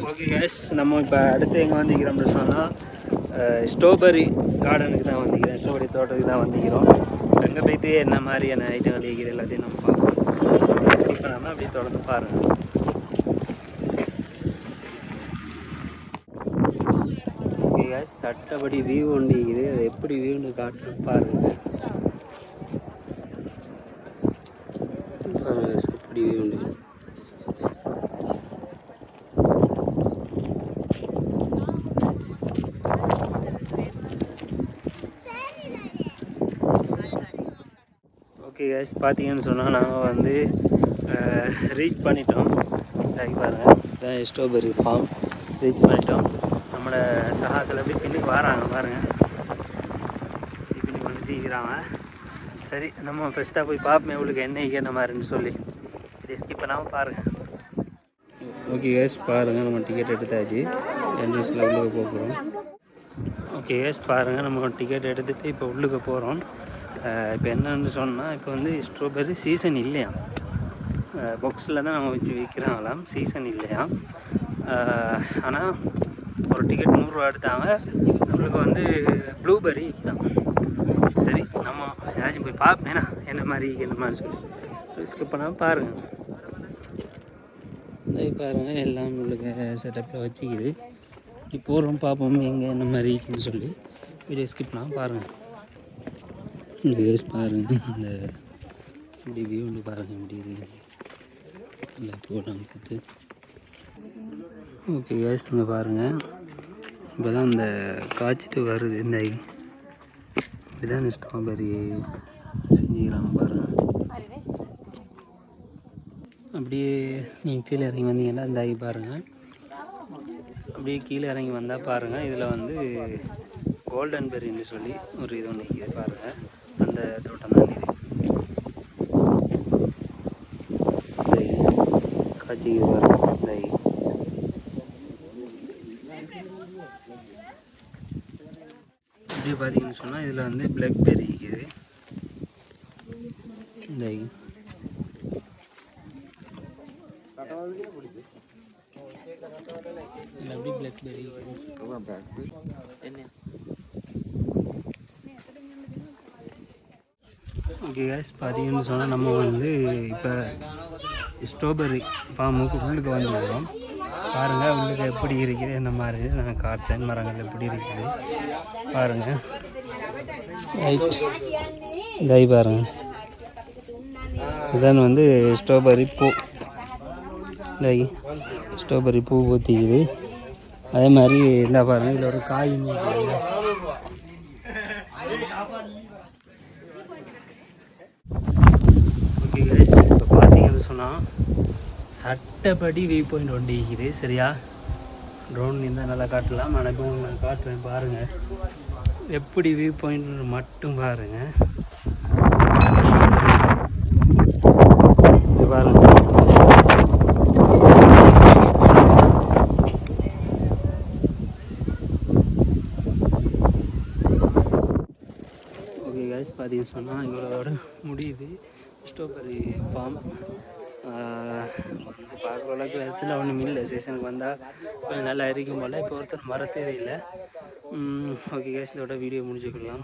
Okay case, நம்ம இப்போ அடுத்து எங்கே வந்துக்கிறோம்னு சொன்னால் ஸ்ட்ராபெரி கார்டனுக்கு தான் வந்துக்கிறோம். ஸ்ட்ராபெரி தோட்டத்துக்கு தான் வந்துக்கிறோம். அங்கே போய்ட்டு என்ன மாதிரியான ஐட்டங்கள் இருக்கிற எல்லாத்தையும் நம்ம பார்க்கலாம். ஸோ ஸ்கிப் பண்ணாமல் அப்படியே தொடர்ந்து பாருங்கள். ஓகே கேஸ், சட்டப்படி வியூ ஒன்று இருக்குது. அது எப்படி வியூன்னு காட்டுன்னு பாருங்கள். சட்டப்படி வியூ ஒன்று. ஓகே கைஸ், பார்த்தீங்கன்னு சொன்னால் நாங்கள் வந்து ரீச் பண்ணிட்டோம். பாருங்கள், இதான் ஸ்ட்ராபெரி ஃபார்ம் ரீச் பண்ணிட்டோம். நம்மளோட சகாக்கள் எப்படி பின்னுக்கு வராங்க பாருங்கள், பின்னுக்கு வந்துட்டு இருக்கிறாங்க. சரி, நம்ம ஃபஸ்ட்டாக போய் பார்ப்போம் எவ்வளோக்கு என்ன மாதிரின்னு சொல்லி. ஸ்கிப் பண்ணாமல் பாருங்கள். ஓகே கைஸ், பாருங்கள், நம்ம டிக்கெட் எடுத்தாச்சு. என்ட்ரன்ஸில் உள்ளுக்கு போகிறோம். ஓகே கைஸ், பாருங்கள், நம்ம டிக்கெட் எடுத்துகிட்டு இப்போ உள்ளுக்கு போகிறோம். இப்போ என்னன்னு சொன்னால், இப்போ வந்து ஸ்ட்ராபெரி சீசன் இல்லையா, பாக்ஸில் தான் நம்ம வச்சு விற்கிறாங்களாம், சீசன் இல்லையா. ஆனால் ஒரு டிக்கெட் 100 ரூபா எடுத்தாங்க. நம்மளுக்கு வந்து ப்ளூபெர்ரி தான். சரி, நம்ம ஏதாச்சும் போய் பார்ப்பேன்னா என்ன மாதிரி சொல்லி ஸ்கிப் பண்ணாமல் பாருங்கள். பாருங்கள், எல்லாம் உங்களுக்கு செட்டப்பில் வச்சுக்கிது. இப்போ போகிறோம், பார்ப்போம் எங்கே என்ன மாதிரி இருக்குன்னு சொல்லி. வீடியோ ஸ்கிப் பண்ணாமல் பாருங்கள். இந்த கேஸ் பாருங்கள், இந்த இப்படி வியூ ஒன்று பாருங்கள் எப்படி இருக்குது. இல்லை போட்டாங்க பார்த்து. ஓகே கேஸ், இங்கே பாருங்கள், இப்போ தான் இந்த காய்ச்சிட்டு வருது. இந்த இப்படிதான் ஸ்ட்ராபெரி செஞ்சுக்கிறாங்க பாருங்கள். அப்படியே நீங்கள் கீழே இறங்கி வந்தீங்கன்னா இந்த பாருங்கள், அப்படியே கீழே இறங்கி வந்தால் பாருங்கள், இதில் வந்து கோல்டன் பெரின்னு சொல்லி ஒரு இது ஒன்று இருக்குது பாருங்கள். அந்த தோட்டம் தான் இது. காய்ச்சிக்கு பாருங்கள். இப்படி பார்த்தீங்கன்னு சொன்னால் இதில் வந்து பிளாக்பெர்ரி இருக்குது. இந்த அப்படி பிளாக்பெர்ரி என்ன. ஓகே கேஸ், பார்த்தீங்கன்னு சொன்னால் நம்ம வந்து இப்போ ஸ்ட்ராபெரி ஃபார்முக்கு உள்ளுக்கு வந்துடுறோம். பாருங்கள், உள்ளுக்கு எப்படி இருக்குது என்ன மாதிரி நான் காட்டுறேன். மரங்கள் எப்படி இருக்குது பாருங்கள். ரைட், இதை பாருங்கள், இதான் வந்து ஸ்ட்ராபெரி பூ. ஸ்ட்ராபெரி பூ ஊற்றிக்குது. அதே மாதிரி இந்த பாருங்கள், இதில் ஒரு காய். ஓகே கைஸ், இப்போ பார்த்தீங்கன்னு சொன்னால் சட்டப்படி வியூ பாயிண்ட் ஒன்று இருக்குது. சரியா, ட்ரோன் இருந்தால் நல்லா காட்டலாம். நான் இப்போ நான் காட்டுறேன் பாருங்கள், எப்படி வியூ பாயிண்ட் மட்டும் பாருங்கள். பாருங்கள், ஓகே கைஸ், பார்த்தீங்கன்னு சொன்னால் இவரோட முடியுது ஸ்ட்ராபெரி ஃபார்ம். பார்க்குற அளவுக்கு இடத்துல ஒன்றும் இல்லை. சீசனுக்கு வந்தால் கொஞ்சம் நல்லா இருக்கும் போல். இப்போ ஒருத்தர் மரத்தே இல்லை. ஓகே கைஸ், இதோட வீடியோ முடிச்சுக்கலாம்.